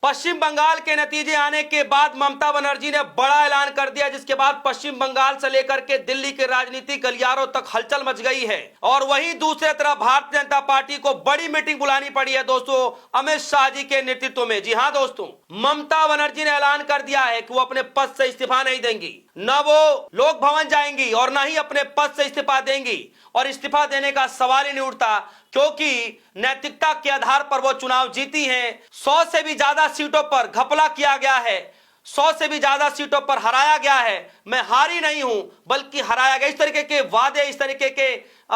पश्चिम बंगाल के नतीजे आने के बाद ममता बनर्जी ने बड़ा ऐलान कर दिया, जिसके बाद पश्चिम बंगाल से लेकर के दिल्ली के राजनीतिक गलियारों तक हलचल मच गई है। और वहीं दूसरी तरफ भारतीय जनता पार्टी को बड़ी मीटिंग बुलानी पड़ी है दोस्तों, अमित शाह जी के नेतृत्व में। जी हां दोस्तों, ममता बनर्जी ने ऐलान कर दिया है कि वो अपने पद से इस्तीफा नहीं देंगी, न वो लोक भवन जाएंगी और न ही अपने पद से इस्तीफा देंगी। और इस्तीफा देने का सवाल ही नहीं उठता, क्योंकि नैतिकता के आधार पर वो चुनाव जीती हैं। 100 से भी ज्यादा सीटों पर घपला किया गया है, 100 से भी ज्यादा सीटों पर हराया गया है। मैं हारी नहीं हूं बल्कि हराया गया, इस तरीके के वादे, इस तरीके के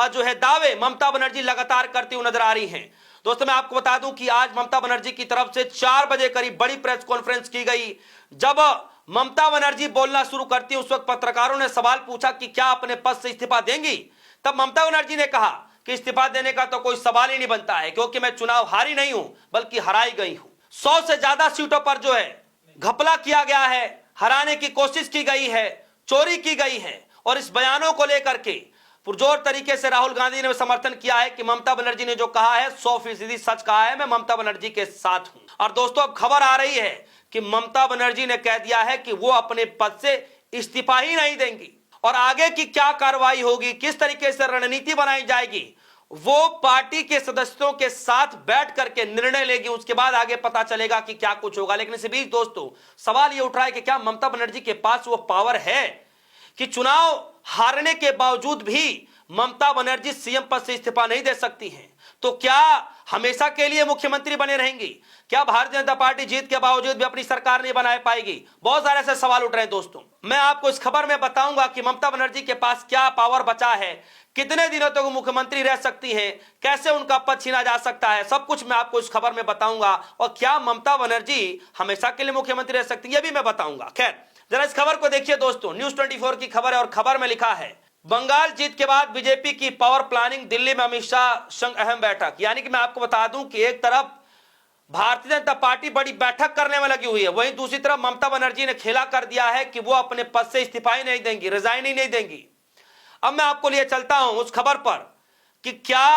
जो है दावे ममता बनर्जी लगातार करती हुई नजर आ रही हैं। दोस्तों मैं आपको बता दूं कि आज ममता बनर्जी की तरफ से 4 बजे करीब बड़ी प्रेस कॉन्फ्रेंस की गई। जब ममता बनर्जी बोलना शुरू करती उस वक्त पत्रकारों ने सवाल पूछा कि क्या अपने पद से इस्तीफा देंगी। तब ममता बनर्जी ने कहा कि इस्तीफा देने का तो कोई सवाल ही नहीं बनता है, क्योंकि मैं चुनाव हारी नहीं हूं बल्कि हराई गई हूं। 100 से ज्यादा सीटों पर जो है घपला किया गया है, हराने की कोशिश की गई है, चोरी की गई है। और इस बयानों को लेकर के पुरजोर तरीके से राहुल गांधी ने समर्थन किया है कि ममता बनर्जी ने जो कहा है 100% सच कहा है, मैं ममता बनर्जी के साथ हूं। और दोस्तों अब खबर आ रही है कि ममता बनर्जी ने कह दिया है कि वो अपने पद से इस्तीफा ही नहीं देंगी। और आगे की क्या कार्रवाई होगी, किस तरीके से रणनीति बनाई जाएगी, वो पार्टी के सदस्यों के साथ बैठ करके निर्णय लेगी। उसके बाद आगे पता चलेगा कि क्या कुछ होगा। लेकिन इस बीच दोस्तों सवाल ये उठ रहा है कि क्या ममता बनर्जी के पास वो पावर है कि चुनाव हारने के बावजूद भी ममता बनर्जी सीएम पद से इस्तीफा नहीं दे सकती हैं? तो क्या हमेशा के लिए मुख्यमंत्री बने रहेंगी? क्या भारतीय जनता पार्टी जीत के बावजूद भी अपनी सरकार नहीं बना पाएगी? बहुत सारे ऐसे सवाल उठ रहे हैं दोस्तों। मैं आपको इस खबर में बताऊंगा कि ममता बनर्जी के पास क्या पावर बचा है, कितने दिनों तक वो मुख्यमंत्री रह सकती हैं, कैसे उनका पद छीना जा सकता है, सब कुछ मैं आपको इस खबर में बताऊंगा। और क्या ममता बनर्जी हमेशा के लिए मुख्यमंत्री रह सकती है, यह भी मैं बताऊंगा। खैर जरा इस खबर को देखिए दोस्तों, न्यूज 24 की खबर है और खबर में लिखा है बंगाल जीत के बाद बीजेपी की पावर प्लानिंग, दिल्ली में अमित शाह संग अहम बैठक। यानी कि मैं आपको बता दूं कि एक तरफ भारतीय जनता पार्टी बड़ी बैठक करने में लगी हुई है, वहीं दूसरी तरफ ममता बनर्जी ने खेला कर दिया है कि वो अपने पद से इस्तीफा ही नहीं देंगी, रिजाइन ही नहीं देंगी। अब मैं आपको लिए चलता हूं उस खबर पर कि क्या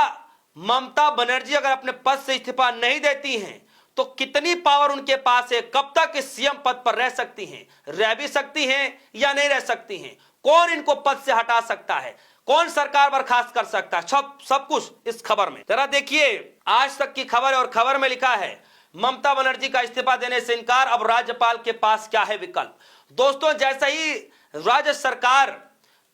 ममता बनर्जी अगर अपने पद से इस्तीफा नहीं देती हैं तो कितनी पावर उनके पास है, कब तक इस सीएम पद पर रह सकती हैं, रह भी सकती हैं या नहीं रह सकती हैं, कौन इनको पद से हटा सकता है, कौन सरकार बर्खास्त कर सकता है, सब कुछ इस खबर में। जरा देखिए आज तक की खबर है और खबर में लिखा है ममता बनर्जी का इस्तीफा देने से इनकार, अब राज्यपाल के पास क्या है विकल्प। दोस्तों जैसे ही राज्य सरकार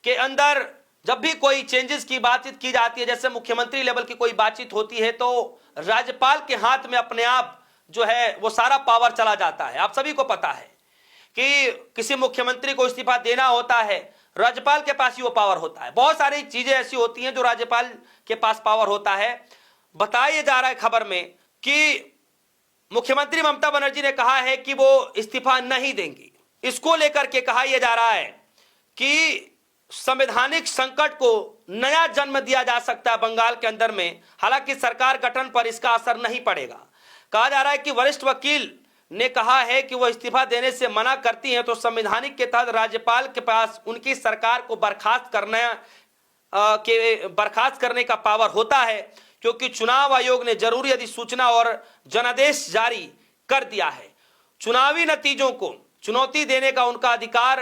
के अंदर जब भी कोई चेंजेस की बातचीत की जाती है, जैसे मुख्यमंत्री लेवल की कोई बातचीत होती है, तो राज्यपाल के हाथ में अपने आप जो है वो सारा पावर चला जाता है। आप सभी को पता है कि किसी मुख्यमंत्री को इस्तीफा देना होता है, राज्यपाल के पास ही वो पावर होता है। बहुत सारी चीजें ऐसी होती हैं जो राज्यपाल के पास पावर होता है। बताया जा रहा है खबर में कि मुख्यमंत्री ममता बनर्जी ने कहा है कि वो इस्तीफा नहीं देंगी। इसको लेकर के कहा यह जा रहा है कि संवैधानिक संकट को नया जन्म दिया जा सकता है बंगाल के अंदर में। हालांकि सरकार गठन पर इसका असर नहीं पड़ेगा। कहा जा रहा है कि वरिष्ठ वकील ने कहा है कि वह इस्तीफा देने से मना करती हैं तो संवैधानिक के तहत राज्यपाल के पास उनकी सरकार को बर्खास्त करने का पावर होता है, क्योंकि चुनाव आयोग ने जरूरी अधिसूचना और जनादेश जारी कर दिया है। चुनावी नतीजों को चुनौती देने का उनका अधिकार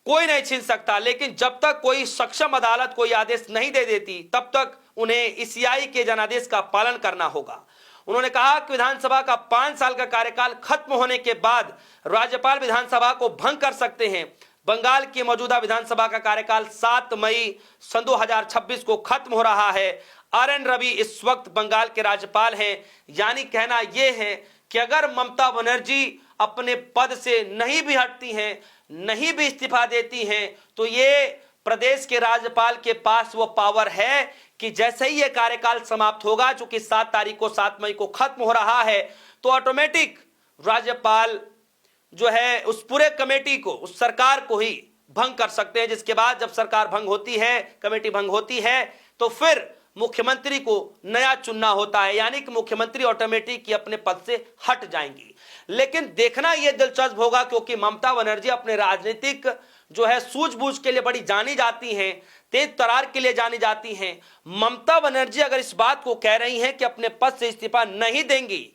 कोई नहीं छीन सकता, लेकिन जब तक कोई सक्षम अदालत कोई आदेश नहीं दे देती तब तक उन्हें ईसीआई के जनादेश का पालन करना होगा। उन्होंने कहा कि विधानसभा का 5 साल का कार्यकाल खत्म होने के बाद राज्यपाल विधानसभा को भंग कर सकते हैं। बंगाल की मौजूदा विधानसभा का कार्यकाल 7 मई सन 2026 को खत्म हो रहा है। RN रवि इस वक्त बंगाल के राज्यपाल हैं। यानी कहना यह है कि अगर ममता बनर्जी अपने पद से नहीं भी हटती हैं, नहीं भी इस्तीफा देती हैं, तो ये प्रदेश के राज्यपाल के पास वो पावर है कि जैसे ही ये कार्यकाल समाप्त होगा, चूंकि 7 मई को खत्म हो रहा है, तो ऑटोमेटिक राज्यपाल जो है उस पूरे कमेटी को, उस सरकार को ही भंग कर सकते हैं। जिसके बाद जब सरकार भंग होती है, कमेटी भंग होती है, तो फिर मुख्यमंत्री को नया चुनना होता है। यानी कि मुख्यमंत्री ऑटोमेटिक अपने पद से हट जाएंगी। लेकिन देखना यह दिलचस्प होगा, क्योंकि ममता बनर्जी अपने राजनीतिक जो है सूझबूझ के लिए बड़ी जानी जाती हैं, तेज तरार के लिए जानी जाती हैं। ममता बनर्जी अगर इस बात को कह रही हैं कि अपने पद से इस्तीफा नहीं देंगी,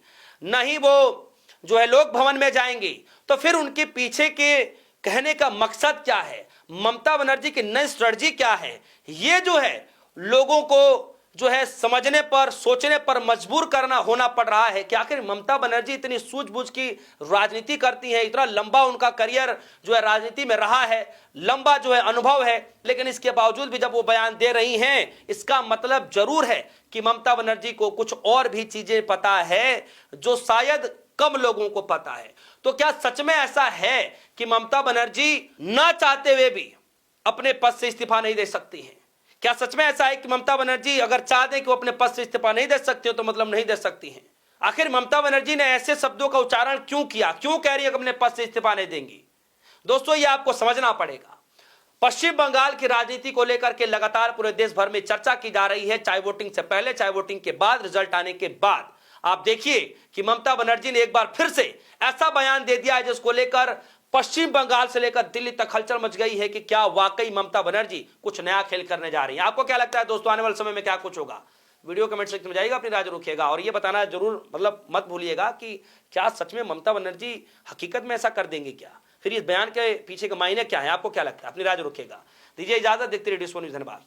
नहीं वो जो है लोक भवन में जाएंगी, तो फिर उनके पीछे के कहने का मकसद क्या है, ममता बनर्जी की नई स्ट्रेटजी क्या है, ये जो है लोगों को जो है समझने पर, सोचने पर मजबूर करना होना पड़ रहा है कि आखिर ममता बनर्जी इतनी सूझबूझ की राजनीति करती है, इतना लंबा उनका करियर जो है राजनीति में रहा है, लंबा जो है अनुभव है, लेकिन इसके बावजूद भी जब वो बयान दे रही हैं, इसका मतलब जरूर है कि ममता बनर्जी को कुछ और भी चीजें पता है जो शायद कम लोगों को पता है। तो क्या सच में ऐसा है कि ममता बनर्जी ना चाहते हुए भी अपने पद से इस्तीफा नहीं दे सकती हैं? क्या सच में ऐसा है कि ममता बनर्जी अगर चाह दे कि वो अपने पद से इस्तीफा नहीं दे सकती हो तो मतलब नहीं दे सकती हैं? आखिर ममता बनर्जी ने ऐसे शब्दों का उच्चारण क्यों किया, क्यों कह रही है कि अपने पद से इस्तीफा नहीं देंगी? दोस्तों, ये आपको समझना पड़ेगा। पश्चिम बंगाल की राजनीति को लेकर के लगातार पूरे देश भर में चर्चा की जा रही है, चाहे वोटिंग से पहले, चाहे वोटिंग के बाद, रिजल्ट आने के बाद। आप देखिए कि ममता बनर्जी ने एक बार फिर से ऐसा बयान दे दिया है जिसको लेकर पश्चिम बंगाल से लेकर दिल्ली तक हलचल मच गई है कि क्या वाकई ममता बनर्जी कुछ नया खेल करने जा रही है। आपको क्या लगता है दोस्तों, आने वाले समय में क्या कुछ होगा? वीडियो कमेंट सेक्शन में जाइएगा, अपनी राय रखिएगा और ये बताना जरूर मत भूलिएगा कि क्या सच में ममता बनर्जी हकीकत में ऐसा कर देंगे क्या? फिर इस बयान के पीछे के मायने क्या है, आपको क्या लगता है? अपनी राय रखिएगा। दीजिए इजाजत, देखते रहिए डिस्को न्यूज़। धन्यवाद।